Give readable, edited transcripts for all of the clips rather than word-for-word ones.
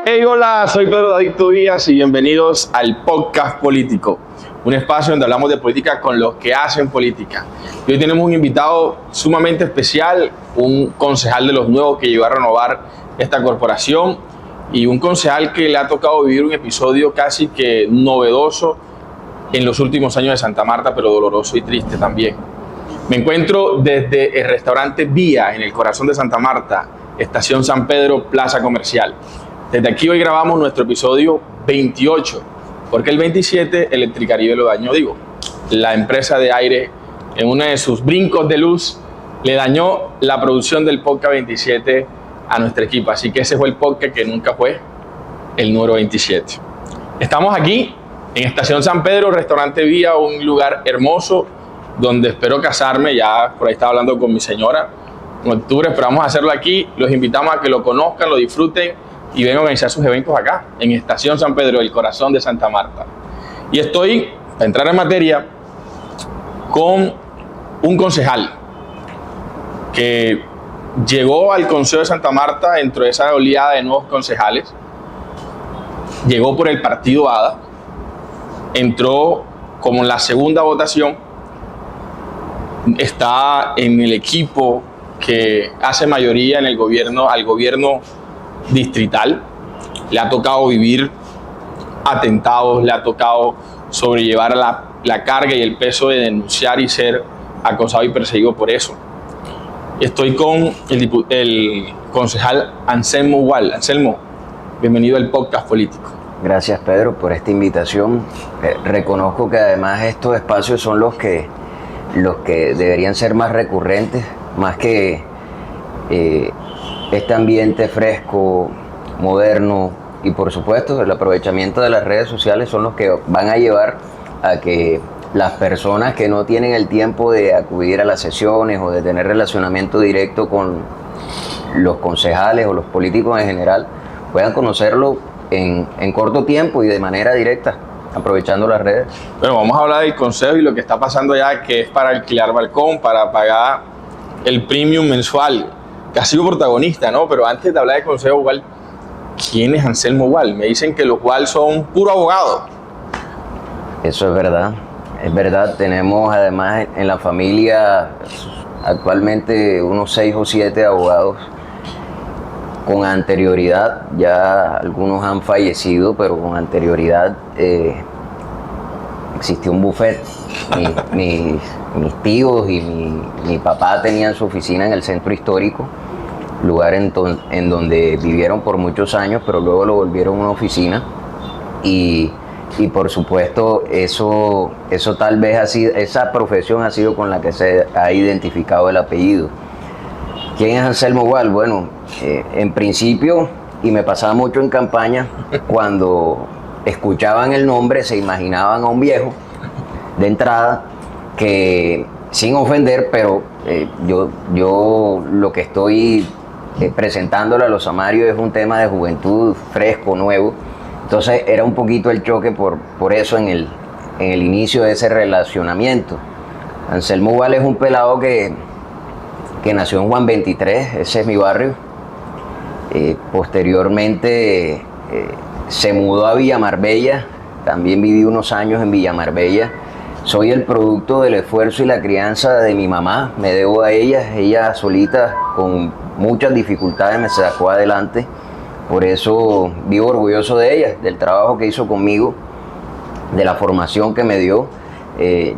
Hey, hola, soy Pedro David Tobías y bienvenidos al Podcast Político, un espacio donde hablamos de política con los que hacen política. Y hoy tenemos un invitado sumamente especial, un concejal de los nuevos que llegó a renovar esta corporación y un concejal que le ha tocado vivir un episodio casi que novedoso en los últimos años de Santa Marta, pero doloroso y triste también. Me encuentro desde el restaurante Vía, en el corazón de Santa Marta, Estación San Pedro, Plaza Comercial. Desde aquí hoy grabamos nuestro episodio 28, porque el 27 Electricaribe lo dañó, la empresa de aire en uno de sus brincos de luz le dañó la producción del podcast 27 a nuestro equipo, así que ese fue el podcast que nunca fue el número 27. Estamos aquí en Estación San Pedro, restaurante Vía, un lugar hermoso donde espero casarme, ya por ahí estaba hablando con mi señora, en octubre esperamos hacerlo aquí, los invitamos a que lo conozcan, lo disfruten y vengan a organizar sus eventos acá, en Estación San Pedro, el corazón de Santa Marta. Y estoy, para entrar en materia, con un concejal que llegó al Consejo de Santa Marta dentro de esa oleada de nuevos concejales, llegó por el partido ADA, entró como en la segunda votación, está en el equipo que hace mayoría en el gobierno, al gobierno distrital, le ha tocado vivir atentados, le ha tocado sobrellevar la carga y el peso de denunciar y ser acosado y perseguido por eso. Estoy con el concejal Anselmo Gual. Anselmo, bienvenido al Podcast Político. Gracias, Pedro, por esta invitación. Reconozco que además estos espacios son los que deberían ser más recurrentes, más que este ambiente fresco, moderno y por supuesto el aprovechamiento de las redes sociales son los que van a llevar a que las personas que no tienen el tiempo de acudir a las sesiones o de tener relacionamiento directo con los concejales o los políticos en general puedan conocerlo en corto tiempo y de manera directa, aprovechando las redes. Bueno, vamos a hablar del consejo y lo que está pasando allá, que es para alquilar balcón, para pagar el premium mensual, que ha sido protagonista, ¿no? Pero antes de hablar del consejo Gual, ¿quién es Anselmo Gual? Me dicen que los Gual son puro abogado. Eso es verdad. Tenemos además en la familia actualmente unos 6 o 7 abogados con anterioridad, ya algunos han fallecido, pero con anterioridad existió un buffet. Mis tíos y mi papá tenían su oficina en el centro histórico, lugar en donde vivieron por muchos años, pero luego lo volvieron una oficina y por supuesto eso tal vez ha sido, esa profesión ha sido con la que se ha identificado el apellido. ¿Quién es Anselmo Gual? Bueno, en principio, y me pasaba mucho en campaña, cuando escuchaban el nombre se imaginaban a un viejo de entrada que, sin ofender, pero yo lo que estoy presentándole a los samarios es un tema de juventud fresco, nuevo. Entonces era un poquito el choque por eso en el inicio de ese relacionamiento. Anselmo Gual es un pelado que nació en Juan 23, ese es mi barrio. Posteriormente se mudó a Villa Marbella, también viví unos años en Villa Marbella. Soy el producto del esfuerzo y la crianza de mi mamá, me debo a ella solita con muchas dificultades me sacó adelante, por eso vivo orgulloso de ella, del trabajo que hizo conmigo, de la formación que me dio.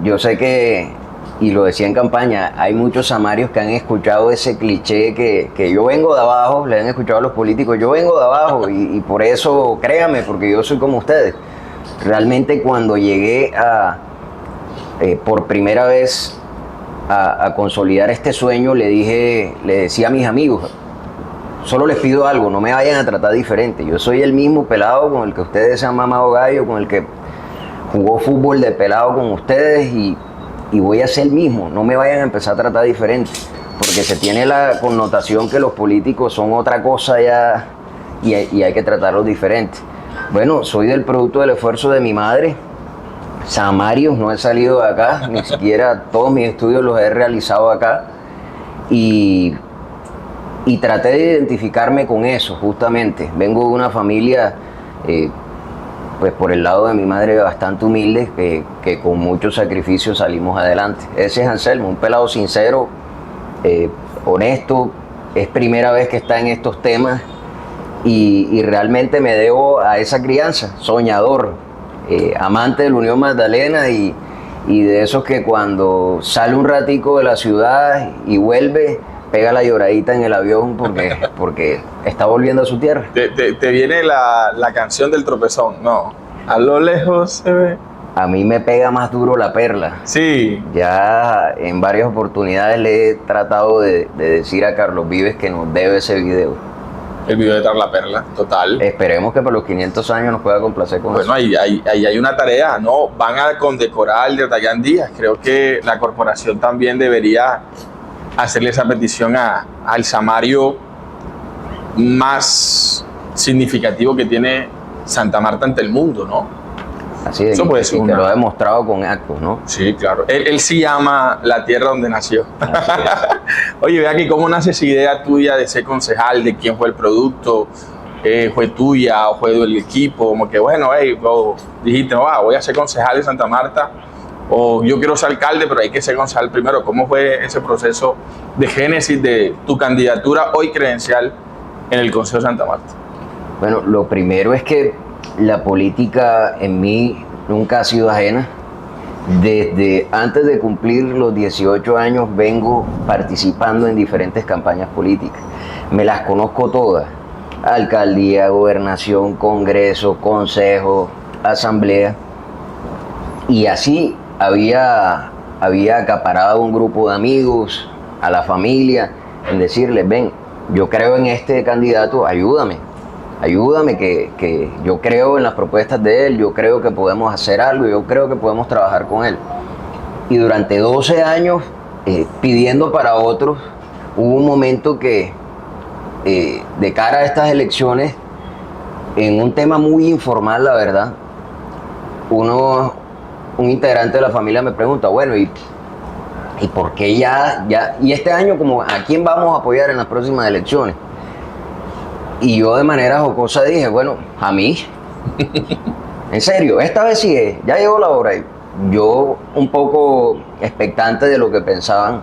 Yo sé que, y lo decía en campaña, hay muchos samarios que han escuchado ese cliché que yo vengo de abajo, le han escuchado a los políticos, yo vengo de abajo y por eso créanme, porque yo soy como ustedes. Realmente cuando llegué por primera vez a consolidar este sueño, le decía a mis amigos, solo les pido algo, no me vayan a tratar diferente, yo soy el mismo pelado con el que ustedes se han mamado gallo, con el que jugó fútbol de pelado con ustedes y voy a ser el mismo, no me vayan a empezar a tratar diferente, porque se tiene la connotación que los políticos son otra cosa ya y hay que tratarlos diferente. Bueno, soy del producto del esfuerzo de mi madre, samarios, no he salido de acá, ni siquiera todos mis estudios los he realizado acá y Y traté de identificarme con eso, justamente. Vengo de una familia, pues por el lado de mi madre, bastante humilde, que con muchos sacrificios salimos adelante. Ese es Anselmo, un pelado sincero, honesto, es primera vez que está en estos temas y realmente me debo a esa crianza, soñador, amante de la Unión Magdalena y de esos que cuando sale un ratico de la ciudad y vuelve, pega la lloradita en el avión porque está volviendo a su tierra. Te viene la canción del tropezón, no, a lo lejos se ve. A mí me pega más duro la perla. Sí. Ya en varias oportunidades le he tratado de decir a Carlos Vives que nos debe ese video. El video de Dar la Perla, total. Esperemos que por los 500 años nos pueda complacer con eso. Bueno, ahí hay una tarea, ¿no? Van a condecorar al de Dayan Díaz. Creo que la corporación también debería hacerle esa petición al Samario más significativo que tiene Santa Marta ante el mundo, ¿no? Así es, Eso puede ser y te lo ha demostrado con actos, ¿no? Sí, claro. Él sí ama la tierra donde nació. Oye, ve aquí, ¿cómo nace esa idea tuya de ser concejal? ¿De quién fue el producto? ¿Fue tuya o fue del equipo? Como que, bueno, dijiste, no, voy a ser concejal de Santa Marta, o yo quiero ser alcalde, pero hay que ser concejal primero. ¿Cómo fue ese proceso de génesis de tu candidatura hoy credencial en el Consejo de Santa Marta? Bueno, lo primero es que la política en mí nunca ha sido ajena. Desde antes de cumplir los 18 años vengo participando en diferentes campañas políticas. Me las conozco todas: alcaldía, gobernación, congreso, consejo, asamblea. Y así había acaparado un grupo de amigos, a la familia, en decirles, ven, yo creo en este candidato, ayúdame que yo creo en las propuestas de él, yo creo que podemos hacer algo, yo creo que podemos trabajar con él. Y durante 12 años, pidiendo para otros, hubo un momento que, de cara a estas elecciones, en un tema muy informal, la verdad, un integrante de la familia me pregunta, bueno, ¿y por qué y este año, como a quién vamos a apoyar en las próximas elecciones? Y yo de manera jocosa dije, bueno, a mí. En serio, esta vez sí es, ya llegó la hora. Y yo, un poco expectante de lo que pensaban,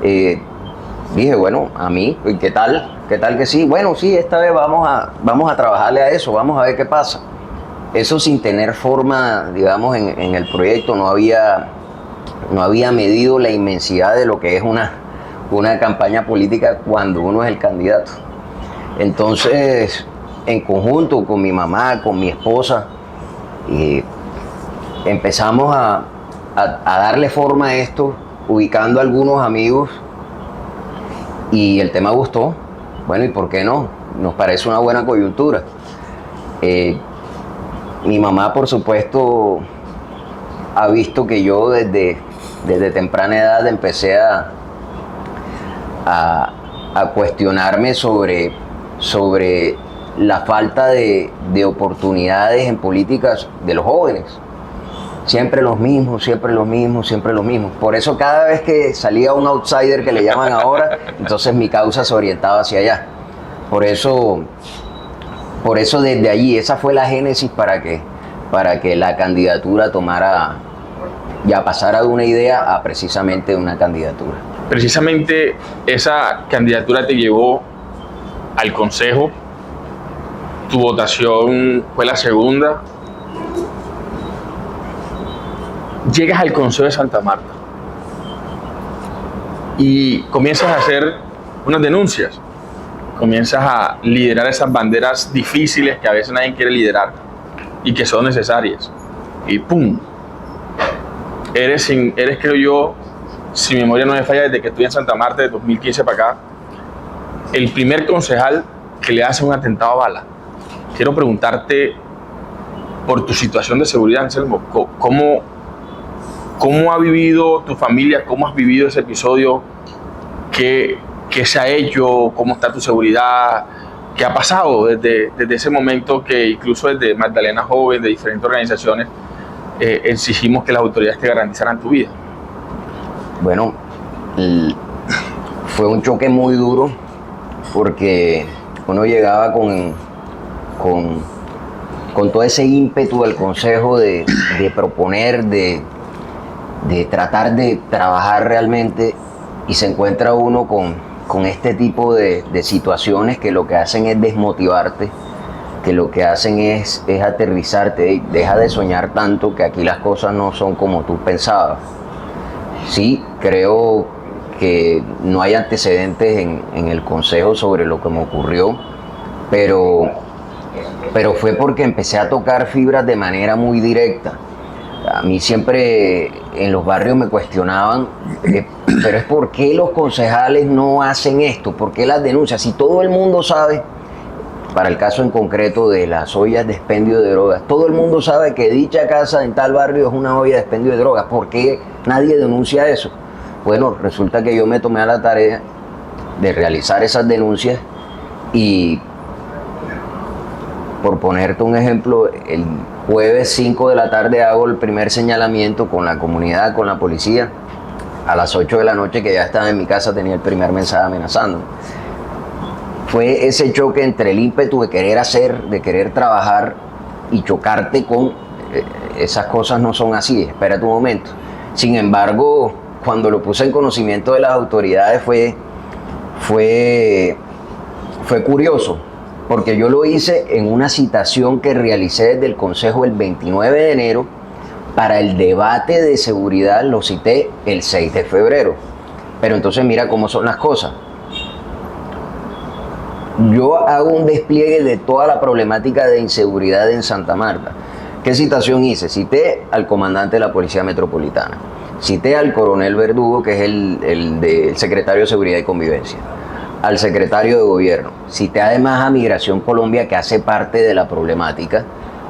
dije, bueno, a mí, ¿y qué tal? ¿Qué tal que sí? Bueno, sí, esta vez vamos a trabajarle a eso, vamos a ver qué pasa. Eso sin tener forma, digamos, en el proyecto, no había medido la inmensidad de lo que es una campaña política cuando uno es el candidato. Entonces, en conjunto con mi mamá, con mi esposa, empezamos a darle forma a esto, ubicando a algunos amigos, y el tema gustó. Bueno, ¿y por qué no? Nos parece una buena coyuntura. Mi mamá, por supuesto, ha visto que yo desde temprana edad empecé a cuestionarme sobre la falta de oportunidades en políticas de los jóvenes. Siempre los mismos. Por eso cada vez que salía un outsider, que le llaman ahora, entonces mi causa se orientaba hacia allá. Por eso desde allí, esa fue la génesis para que la candidatura pasara de una idea a precisamente una candidatura. Precisamente esa candidatura te llevó al Consejo, tu votación fue la segunda. Llegas al Consejo de Santa Marta y comienzas a hacer unas denuncias, comienzas a liderar esas banderas difíciles que a veces nadie quiere liderar y que son necesarias. Y ¡pum! Eres, creo yo, si mi memoria no me falla, desde que estoy en Santa Marta, de 2015 para acá, el primer concejal que le hace un atentado a bala. Quiero preguntarte por tu situación de seguridad, Anselmo. ¿Cómo ha vivido tu familia? ¿Cómo has vivido ese episodio? ¿Qué se ha hecho? ¿Cómo está tu seguridad? ¿Qué ha pasado desde ese momento que incluso desde Magdalena Joven, de diferentes organizaciones, exigimos que las autoridades te garantizaran tu vida? Bueno, fue un choque muy duro porque uno llegaba con todo ese ímpetu al consejo de proponer, de tratar de trabajar realmente, y se encuentra uno con este tipo de situaciones que lo que hacen es desmotivarte, que lo que hacen es aterrizarte. Deja de soñar tanto, que aquí las cosas no son como tú pensabas. Sí, creo que no hay antecedentes en el consejo sobre lo que me ocurrió, pero fue porque empecé a tocar fibras de manera muy directa. A mí siempre en los barrios me cuestionaban, pero es ¿por qué los concejales no hacen esto? ¿Por qué las denuncias? Si todo el mundo sabe, para el caso en concreto de las ollas de expendio de drogas, todo el mundo sabe que dicha casa en tal barrio es una olla de expendio de drogas. ¿Por qué nadie denuncia eso? Bueno, resulta que yo me tomé a la tarea de realizar esas denuncias y, por ponerte un ejemplo, el jueves 5 de la tarde hago el primer señalamiento con la comunidad, con la policía. A las 8 de la noche, que ya estaba en mi casa, tenía el primer mensaje amenazando. Fue ese choque entre el ímpetu de querer hacer, de querer trabajar, y chocarte con esas cosas no son así, espérate un momento. Sin embargo, cuando lo puse en conocimiento de las autoridades fue curioso, porque yo lo hice en una citación que realicé desde el Consejo el 29 de enero, para el debate de seguridad lo cité el 6 de febrero. Pero entonces mira cómo son las cosas. Yo hago un despliegue de toda la problemática de inseguridad en Santa Marta. ¿Qué citación hice? Cité al comandante de la Policía Metropolitana, cité al coronel Verdugo, que es el secretario de Seguridad y Convivencia, al secretario de Gobierno. Cité además a Migración Colombia, que hace parte de la problemática,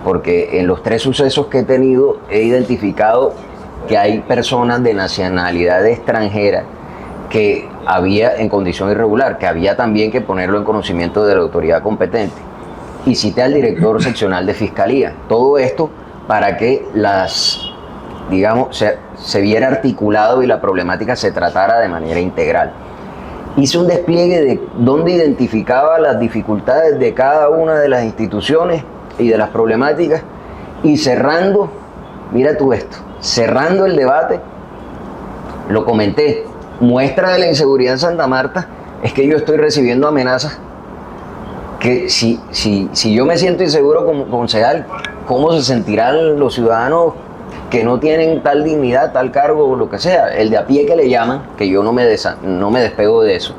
porque en los 3 sucesos que he tenido he identificado que hay personas de nacionalidad extranjera que había en condición irregular, que había también que ponerlo en conocimiento de la autoridad competente. Y cité al director seccional de Fiscalía. Todo esto para que se viera articulado y la problemática se tratara de manera integral. Hice un despliegue de donde identificaba las dificultades de cada una de las instituciones y de las problemáticas, y cerrando, mira tú esto, cerrando el debate, lo comenté. Muestra de la inseguridad en Santa Marta es que yo estoy recibiendo amenazas que si yo me siento inseguro como concejal, ¿cómo se sentirán los ciudadanos que no tienen tal dignidad, tal cargo o lo que sea? El de a pie, que le llaman, que yo no me despego de eso.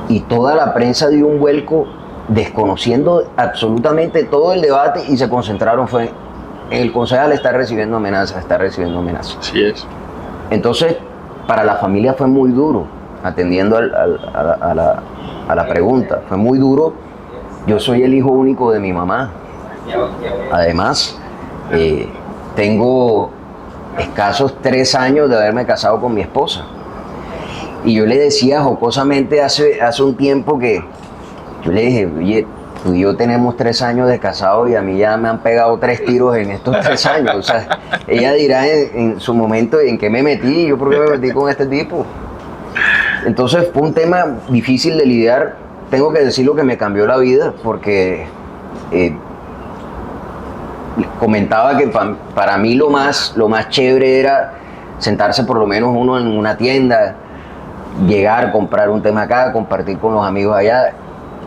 Y toda la prensa dio un vuelco desconociendo absolutamente todo el debate, y se concentraron fue en el concejal está recibiendo amenazas. Así es. Entonces, para la familia fue muy duro, atendiendo a la pregunta, fue muy duro. Yo soy el hijo único de mi mamá. Además, tengo escasos 3 años de haberme casado con mi esposa. Y yo le decía jocosamente hace un tiempo que, yo le dije, oye, tú y yo tenemos 3 años de casado y a mí ya me han pegado 3 tiros en estos 3 años. O sea, ella dirá en su momento en qué me metí, yo por qué me metí con este tipo. Entonces fue un tema difícil de lidiar. Tengo que decir lo que me cambió la vida, porque comentaba que para mí lo más chévere era sentarse por lo menos uno en una tienda, llegar, comprar un tema acá, compartir con los amigos allá.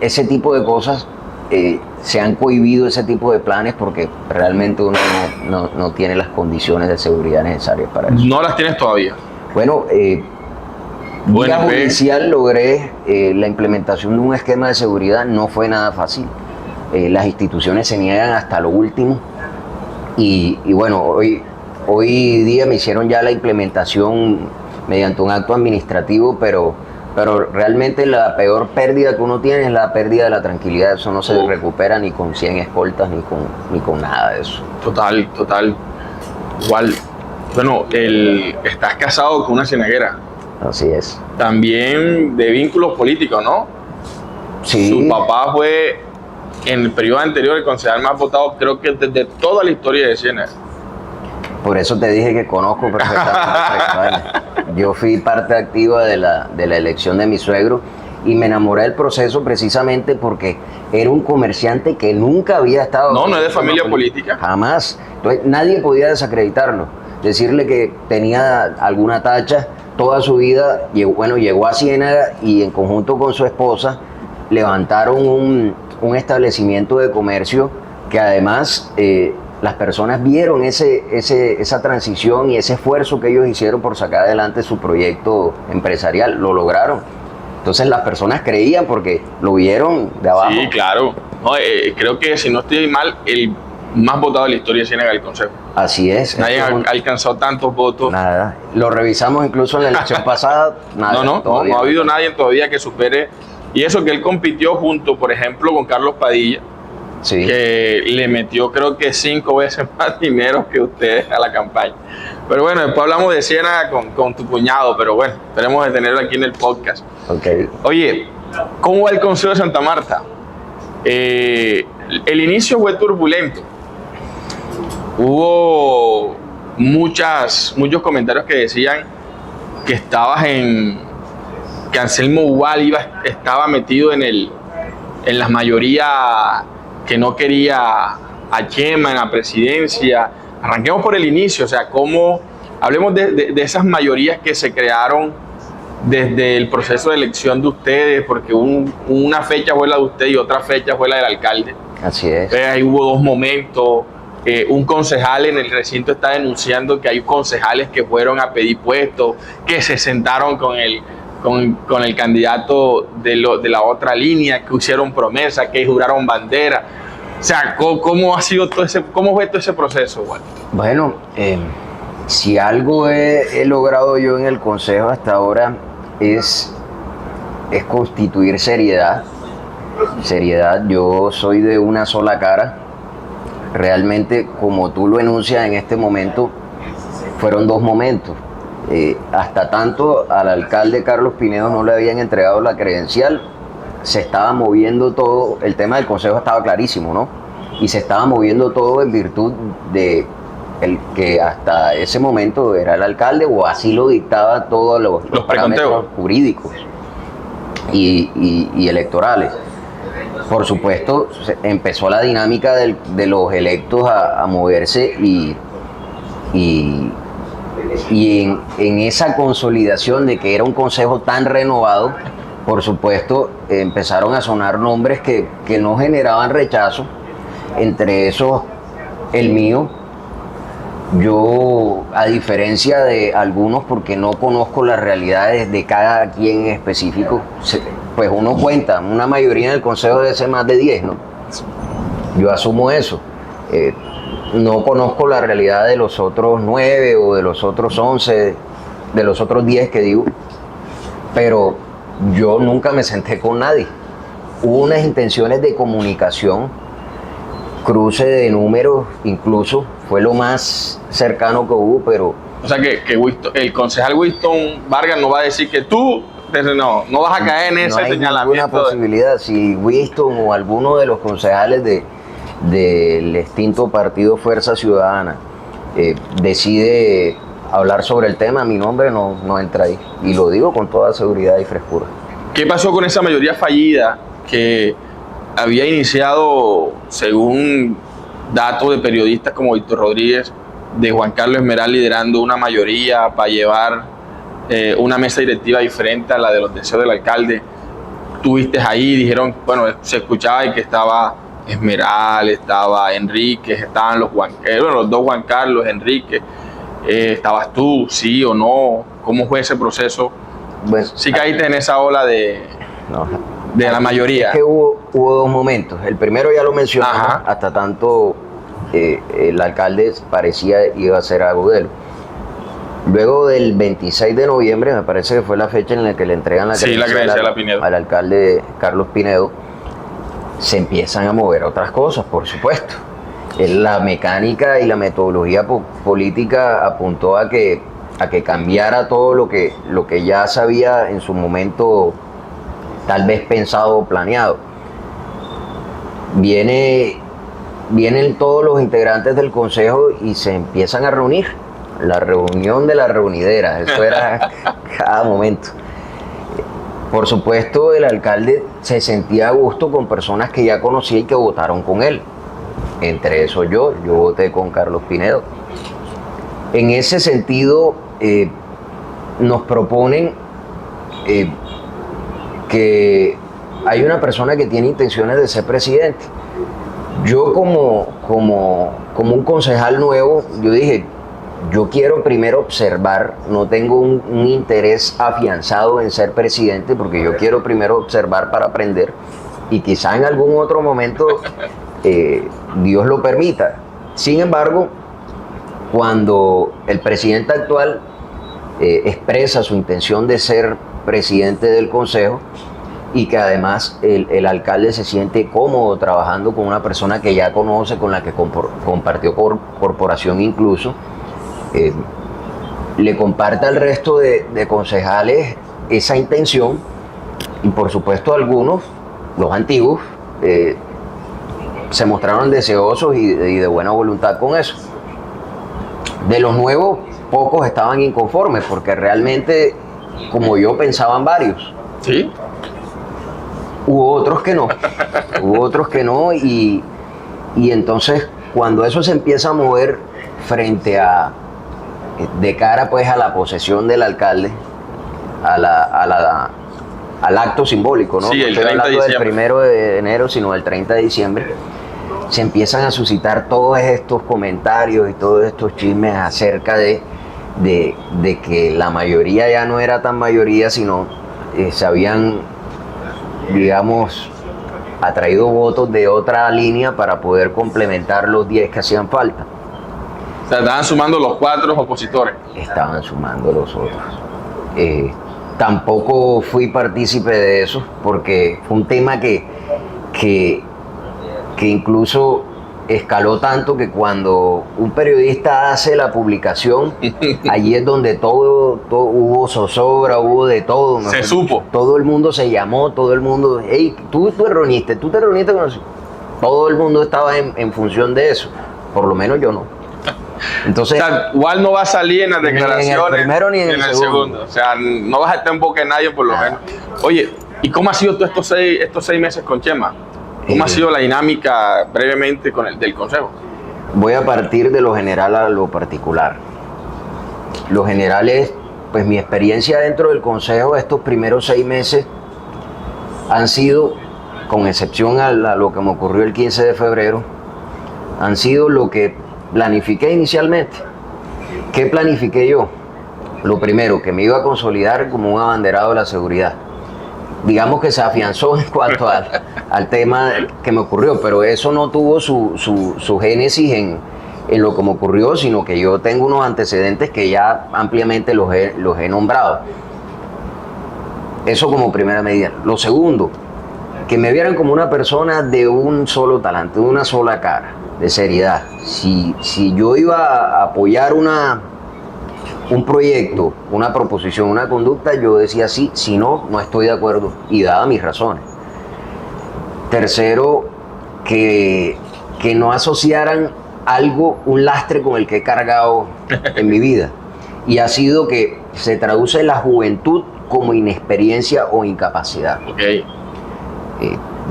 Ese tipo de cosas se han cohibido, ese tipo de planes, porque realmente uno no tiene las condiciones de seguridad necesarias para eso. ¿No las tienes todavía? Bueno, vía judicial logré la implementación de un esquema de seguridad. No fue nada fácil. Las instituciones se niegan hasta lo último. Y bueno, hoy día me hicieron ya la implementación mediante un acto administrativo, pero realmente la peor pérdida que uno tiene es la pérdida de la tranquilidad. Eso no se recupera ni con 100 escoltas ni con nada de eso. Total. Igual, bueno, estás casado con una cienaguera. Así es. También de vínculos políticos, ¿no? Sí. Su papá fue, en el periodo anterior, el concejal más votado, creo que desde toda la historia de Ciénaga. Por eso te dije que conozco perfectamente. Yo fui parte activa de la elección de mi suegro, y me enamoré del proceso precisamente porque era un comerciante que nunca había estado... No es de familia política. Jamás. Entonces, nadie podía desacreditarlo, decirle que tenía alguna tacha. Toda su vida, llegó a Ciénaga y en conjunto con su esposa levantaron un establecimiento de comercio que además las personas vieron esa transición y ese esfuerzo que ellos hicieron por sacar adelante su proyecto empresarial. Lo lograron. Entonces las personas creían porque lo vieron de abajo. Sí, claro. No, creo que si no estoy mal, el más votado de la historia de Ciénaga del Consejo. Así es. Nadie ha alcanzado tantos votos. Nada. Lo revisamos incluso en la elección pasada. Nada, no ha habido nadie todavía que supere. Y eso que él compitió junto, por ejemplo, con Carlos Padilla, sí, que le metió creo que 5 veces más dinero que ustedes a la campaña. Pero bueno, después hablamos de Ciénaga con tu cuñado, pero bueno, tenemos que tenerlo aquí en el podcast. Okay. Oye, ¿cómo va el Consejo de Santa Marta? El inicio fue turbulento. Hubo muchos comentarios que decían que que Anselmo Ubal estaba metido en las mayorías, que no quería a Chema en la presidencia. Arranquemos por el inicio, o sea, hablemos de esas mayorías que se crearon desde el proceso de elección de ustedes, porque una fecha fue la de usted y otra fecha fue la del alcalde. Así es. Ahí hubo 2 momentos. Un concejal en el recinto está denunciando que hay concejales que fueron a pedir puestos, que se sentaron con el candidato de la otra línea, que hicieron promesas, que juraron bandera. O sea, ¿cómo fue todo ese proceso, Walter? Bueno, si algo he logrado yo en el Consejo hasta ahora es constituir seriedad. Yo soy de una sola cara. Realmente, como tú lo enuncias en este momento, fueron 2 momentos. Hasta tanto al alcalde Carlos Pinedo no le habían entregado la credencial, se estaba moviendo todo, el tema del consejo estaba clarísimo, ¿no? Y se estaba moviendo todo en virtud de el que hasta ese momento era el alcalde, o así lo dictaba todos los parámetros jurídicos y electorales. Por supuesto, empezó la dinámica de los electos a moverse y en esa consolidación de que era un consejo tan renovado, por supuesto, empezaron a sonar nombres que no generaban rechazo, entre esos el mío. Yo, a diferencia de algunos, porque no conozco las realidades de cada quien en específico, pues uno cuenta, una mayoría en el consejo debe ser más de 10, ¿no? Yo asumo eso. No conozco la realidad de los otros 9 o de los otros 11, de los otros 10 que digo, pero yo nunca me senté con nadie. Hubo unas intenciones de comunicación, cruce de números, incluso fue lo más cercano que hubo, pero... O sea que el concejal Winston Vargas no va a decir que tú no vas a caer en ese señalamiento. No hay ninguna posibilidad. Si Winston o alguno de los concejales del extinto partido Fuerza Ciudadana decide hablar sobre el tema, mi nombre no entra ahí. Y lo digo con toda seguridad y frescura. ¿Qué pasó con esa mayoría fallida que había iniciado, según datos de periodistas como Víctor Rodríguez, de Juan Carlos Esmeral liderando una mayoría para llevar una mesa directiva diferente a la de los deseos del alcalde? Tuviste ahí, dijeron, bueno, se escuchaba que estaba Esmeral, estaba Enrique, estaban los 2 Juan Carlos, Enrique, estabas tú, sí o no, ¿cómo fue ese proceso? Bueno, sí caíste en esa ola de la mayoría. Es que hubo 2 momentos. El primero ya lo mencionamos, hasta tanto el alcalde parecía iba a ser Agudelo. Luego del 26 de noviembre, me parece que fue la fecha en la que le entregan la credencial al alcalde Carlos Pinedo, se empiezan a mover otras cosas, por supuesto. La mecánica y la metodología política apuntó a que cambiara todo lo que ya se había en su momento tal vez pensado o planeado. Vienen todos los integrantes del consejo y se empiezan a reunir. La reunión de la reunidera, eso era cada momento. Por supuesto, el alcalde se sentía a gusto con personas que ya conocía y que votaron con él. Entre eso yo voté con Carlos Pinedo. En ese sentido, nos proponen que hay una persona que tiene intenciones de ser presidente. Yo como un concejal nuevo, yo dije, yo quiero primero observar, no tengo un interés afianzado en ser presidente, porque yo quiero primero observar para aprender y quizá en algún otro momento Dios lo permita. Sin embargo, cuando el presidente actual expresa su intención de ser presidente del consejo y que además el alcalde se siente cómodo trabajando con una persona que ya conoce, con la que compartió corporación incluso, le comparte al resto de concejales esa intención y por supuesto algunos, los antiguos, se mostraron deseosos y de buena voluntad con eso. De los nuevos, pocos estaban inconformes porque realmente, como yo, pensaban varios. ¿Sí? Hubo otros que no y entonces cuando eso se empieza a mover frente a de cara pues a la posesión del alcalde, al acto simbólico, ¿no? Sí, el no estoy 30 de hablando del diciembre. 1 de enero, sino del 30 de diciembre, se empiezan a suscitar todos estos comentarios y todos estos chismes acerca de que la mayoría ya no era tan mayoría, sino se habían, digamos, atraído votos de otra línea para poder complementar los 10 que hacían falta. O sea, estaban sumando los 4 opositores. Estaban sumando los otros. Tampoco fui partícipe de eso porque fue un tema que incluso escaló tanto que cuando un periodista hace la publicación, allí es donde todo hubo zozobra, hubo de todo. Se supo. Todo el mundo se llamó, todo el mundo, hey, tú te reuniste con nosotros. Todo el mundo estaba en función de eso, por lo menos yo no. Entonces, O sea, igual no va a salir en las declaraciones. Ni en el primero ni en el segundo. O sea, no vas a estar en boca de nadie por lo menos. Oye, ¿y cómo ha sido tú estos seis meses con Chema? ¿Cómo ha sido la dinámica brevemente del consejo? Voy a partir de lo general a lo particular. Lo general es, pues mi experiencia dentro del consejo estos primeros 6 meses han sido, con excepción a lo que me ocurrió el 15 de febrero, han sido lo que planifiqué inicialmente. ¿Qué planifiqué yo? Lo primero, que me iba a consolidar como un abanderado de la seguridad. Digamos que se afianzó en cuanto al tema que me ocurrió, pero eso no tuvo su génesis en lo que me ocurrió, sino que yo tengo unos antecedentes que ya ampliamente los he nombrado. Eso como primera medida. Lo segundo, que me vieran como una persona de un solo talante, de una sola cara, de seriedad. Si yo iba a apoyar un proyecto, una proposición, una conducta, yo decía sí, si no, no estoy de acuerdo y daba mis razones. Tercero, que no asociaran algo, un lastre con el que he cargado en mi vida. Y ha sido que se traduce la juventud como inexperiencia o incapacidad. Okay.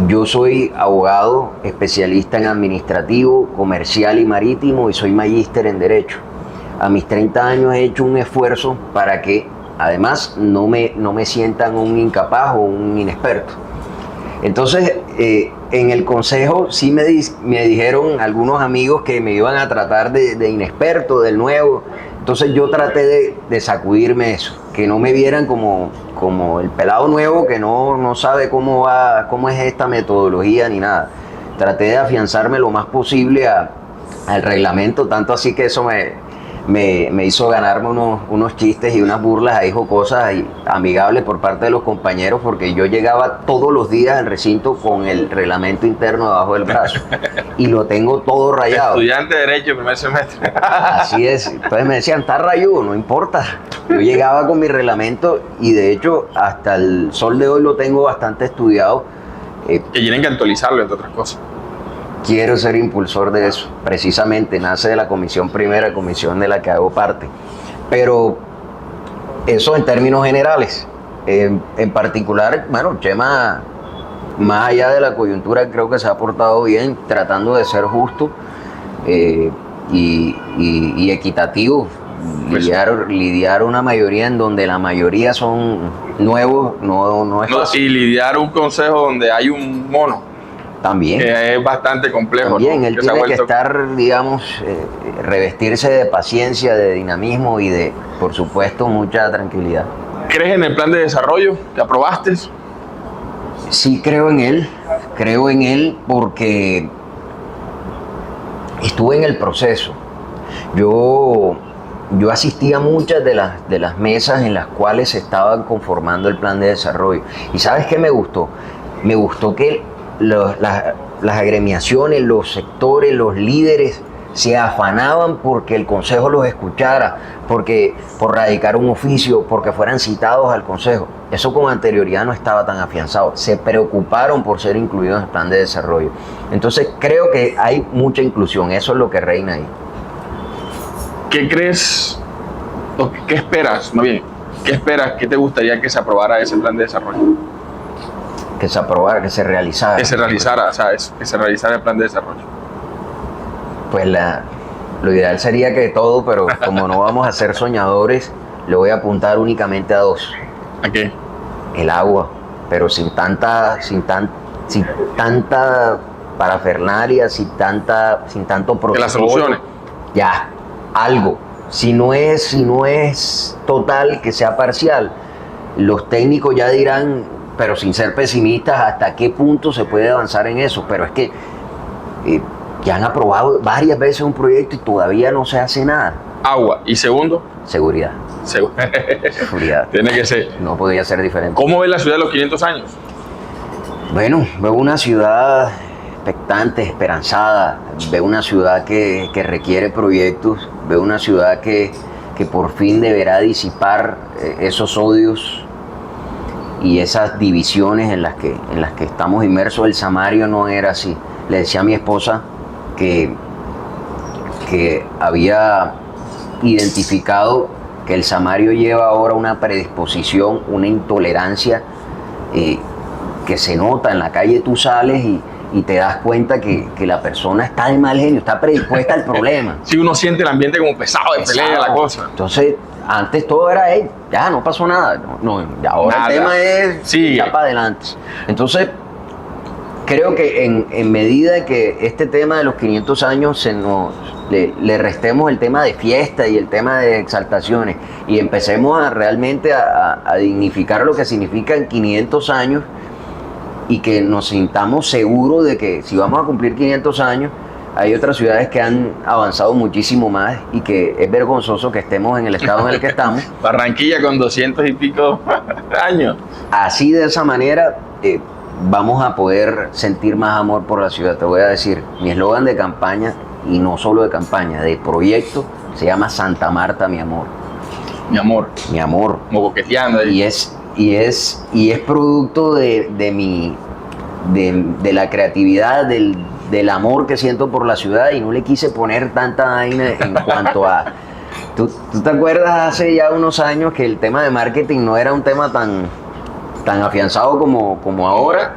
Yo soy abogado, especialista en administrativo, comercial y marítimo y soy magíster en Derecho. A mis 30 años he hecho un esfuerzo para que además no me sientan un incapaz o un inexperto. Entonces, en el consejo sí me dijeron algunos amigos que me iban a tratar de inexperto, del nuevo. Entonces yo traté de sacudirme eso, que no me vieran como el pelado nuevo que no sabe cómo es esta metodología ni nada. Traté de afianzarme lo más posible al reglamento, tanto así que eso me hizo ganarme unos chistes y unas burlas ahí jocosas y amigables por parte de los compañeros, porque yo llegaba todos los días al recinto con el reglamento interno debajo del brazo y lo tengo todo rayado. Estudiante de Derecho, primer semestre. Así es. Entonces me decían, está rayudo, no importa. Yo llegaba con mi reglamento y de hecho hasta el sol de hoy lo tengo bastante estudiado. Que tienen que actualizarlo, entre otras cosas. Quiero ser impulsor de eso, precisamente, nace de la comisión primera, comisión de la que hago parte. Pero eso en términos generales. En particular, bueno, Chema, más allá de la coyuntura, creo que se ha portado bien, tratando de ser justo y equitativo. Lidiar una mayoría en donde la mayoría son nuevos no es fácil. Y lidiar un consejo donde hay un mono. También. Que es bastante complejo. También, ¿no? él tiene que estar, digamos, revestirse de paciencia, de dinamismo y de, por supuesto, mucha tranquilidad. ¿Crees en el plan de desarrollo que aprobaste? Sí, creo en él porque estuve en el proceso. Yo asistí a muchas de las mesas en las cuales se estaban conformando el plan de desarrollo. ¿Y sabes qué me gustó? Me gustó que las agremiaciones, los sectores, los líderes se afanaban porque el consejo los escuchara, por radicar un oficio, porque fueran citados al consejo. Eso con anterioridad no estaba tan afianzado. Se preocuparon por ser incluidos en el plan de desarrollo. Entonces creo que hay mucha inclusión, eso es lo que reina ahí. ¿Qué crees o qué esperas, más bien, qué esperas, qué te gustaría que se aprobara ese plan de desarrollo? Que se aprobara, que se realizara. Que se realizara, ¿sabes? Que se realizara el plan de desarrollo. Pues lo ideal sería que todo, pero como no vamos a ser soñadores, le voy a apuntar únicamente a dos. ¿A qué? El agua, pero sin tanta parafernalia, sin tanto protocolo. Que las soluciones. Ya, algo. Si no es total, que sea parcial. Los técnicos ya dirán, pero sin ser pesimistas, hasta qué punto se puede avanzar en eso. Pero es que ya han aprobado varias veces un proyecto y todavía no se hace nada. Agua. ¿Y segundo? Seguridad. Seguridad. Tiene que ser. No podría ser diferente. ¿Cómo ves la ciudad de los 500 años? Bueno, veo una ciudad expectante, esperanzada. Veo una ciudad que requiere proyectos. Veo una ciudad que por fin deberá disipar esos odios y esas divisiones en las que estamos inmersos. El Samario no era así. Le decía a mi esposa que había identificado que el Samario lleva ahora una predisposición, una intolerancia que se nota en la calle. Tú sales y te das cuenta que la persona está de mal genio, está predispuesta al problema. Sí, uno siente el ambiente como pesado de pelea, la cosa. Entonces, antes todo era, ya no pasó nada. No, ya ahora nada. El tema es ya para adelante. Entonces, creo que en medida que este tema de los 500 años le restemos el tema de fiesta y el tema de exaltaciones y empecemos realmente a dignificar lo que significan 500 años y que nos sintamos seguros de que si vamos a cumplir 500 años, hay otras ciudades que han avanzado muchísimo más y que es vergonzoso que estemos en el estado en el que estamos. Barranquilla con 200 y pico años. Así, de esa manera, vamos a poder sentir más amor por la ciudad. Te voy a decir, mi eslogan de campaña, y no solo de campaña, de proyecto, se llama Santa Marta, mi amor. Mi amor. Mi amor. Como coqueteando ahí. Y es producto de la creatividad, del amor que siento por la ciudad, y no le quise poner tanta vaina en cuanto a... ¿Tú te acuerdas hace ya unos años que el tema de marketing no era un tema tan afianzado como ahora?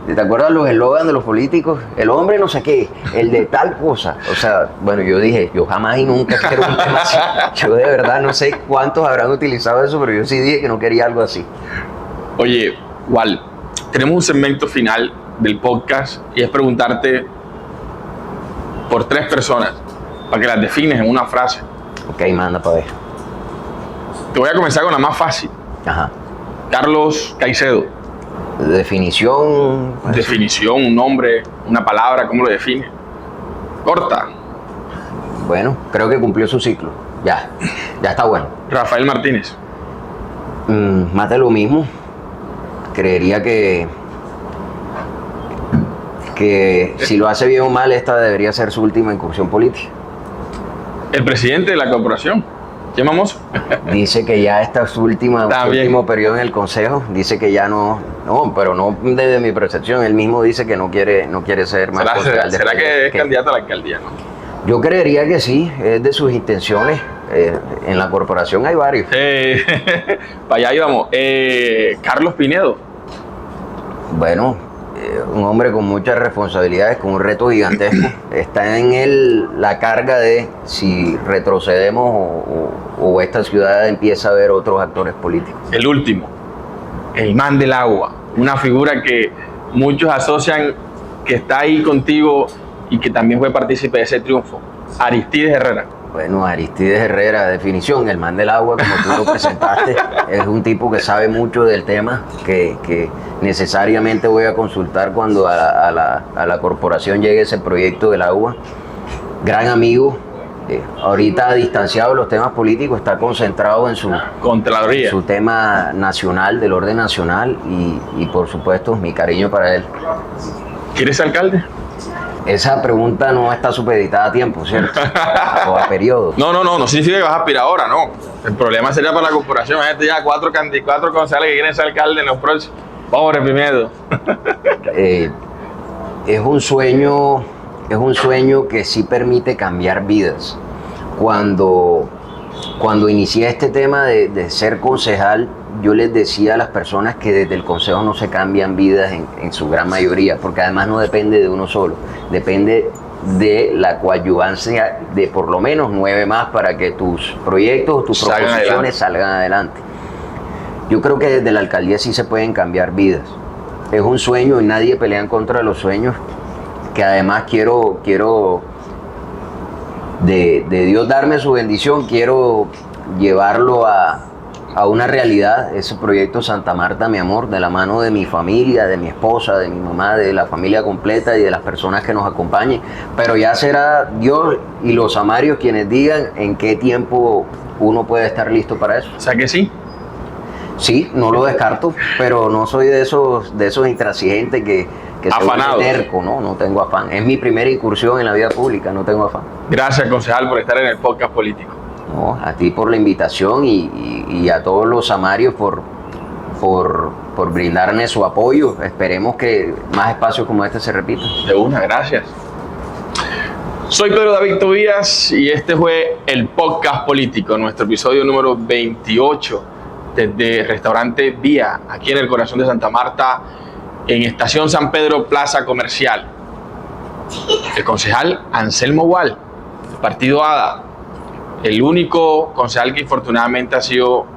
¿Te acuerdas los eslogans de los políticos? El hombre no sé qué, el de tal cosa. O sea, bueno, yo dije, yo jamás y nunca quiero un tema así. Yo de verdad no sé cuántos habrán utilizado eso, pero yo sí dije que no quería algo así. Oye, Wal, tenemos un segmento final del podcast y es preguntarte por 3 personas para que las defines en una frase. Ok, manda para ver. Te voy a comenzar con la más fácil. Ajá. Carlos Caicedo. Definición. Definición, un nombre, una palabra, ¿cómo lo define? Corta. Bueno, creo que cumplió su ciclo. Ya está bueno. Rafael Martínez. Más de lo mismo. Creería que si lo hace bien o mal, esta debería ser su última incursión política. El presidente de la corporación. ¿Quién Mamoso? Dice que ya esta es su último periodo en el consejo. Dice que ya no, pero no desde mi percepción. Él mismo dice que no quiere ser más concejal. ¿Será que es candidato a la alcaldía, no? Yo creería que sí, es de sus intenciones. En la corporación hay varios. Para allá íbamos. Carlos Pinedo. Bueno, un hombre con muchas responsabilidades, con un reto gigantesco. Está en él la carga de si retrocedemos o esta ciudad empieza a ver otros actores políticos. El último, el man del agua. Una figura que muchos asocian que está ahí contigo y que también fue partícipe de ese triunfo. Aristides Herrera. Bueno, Aristides Herrera, definición, el man del agua, como tú lo presentaste, es un tipo que sabe mucho del tema, que necesariamente voy a consultar cuando a la corporación llegue ese proyecto del agua. Gran amigo, ahorita distanciado de los temas políticos, está concentrado en su tema nacional, del orden nacional, y por supuesto mi cariño para él. ¿Quieres ser alcalde? Esa pregunta no está supeditada a tiempo, ¿cierto? O a periodos. No significa que vas a aspirar ahora, no. El problema sería para la corporación. Imagínate ya cuatro concejales que quieren ser alcalde en los próximos. Pobre Pinedo. Es un sueño que sí permite cambiar vidas. Cuando inicié este tema de ser concejal, yo les decía a las personas que desde el consejo no se cambian vidas en su gran mayoría, porque además no depende de uno solo, depende de la coadyuvancia de por lo menos 9 más para que tus proyectos, tus proposiciones salgan adelante. Yo creo que desde la alcaldía sí se pueden cambiar vidas. Es un sueño y nadie pelea en contra de los sueños, que además quiero de Dios darme su bendición, quiero llevarlo a una realidad, ese proyecto Santa Marta, mi amor, de la mano de mi familia, de mi esposa, de mi mamá, de la familia completa y de las personas que nos acompañen. Pero ya será Dios y los amarios quienes digan en qué tiempo uno puede estar listo para eso. O sea que sí. Sí, no lo descarto, pero no soy de esos intransigentes que se vuelven terco, no tengo afán. Es mi primera incursión en la vida pública, no tengo afán. Gracias, concejal, por estar en el podcast político. No, a ti por la invitación y a todos los amarios por brindarme su apoyo. Esperemos que más espacios como este se repitan. De una, gracias. Soy Pedro David Tobías y este fue el podcast político, nuestro episodio número 28 desde el restaurante Vía, aquí en el corazón de Santa Marta, en Estación San Pedro, Plaza Comercial. El concejal Anselmo Gual, del partido ADA, el único concejal que infortunadamente ha sufrido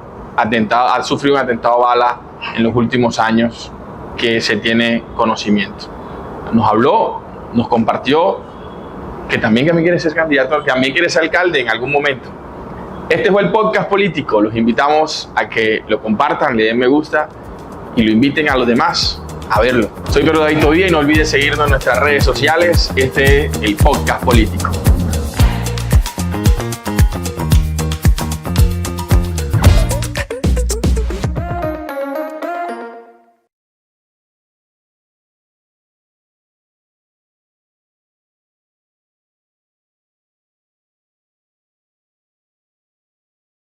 un atentado a bala en los últimos años que se tiene conocimiento. Nos habló, nos compartió que también quiere ser candidato, que también quiere ser alcalde en algún momento. Este fue el podcast político. Los invitamos a que lo compartan, le den me gusta y lo inviten a los demás a verlo. Soy Pedro David Tobías y no olvides seguirnos en nuestras redes sociales. Este es el podcast político.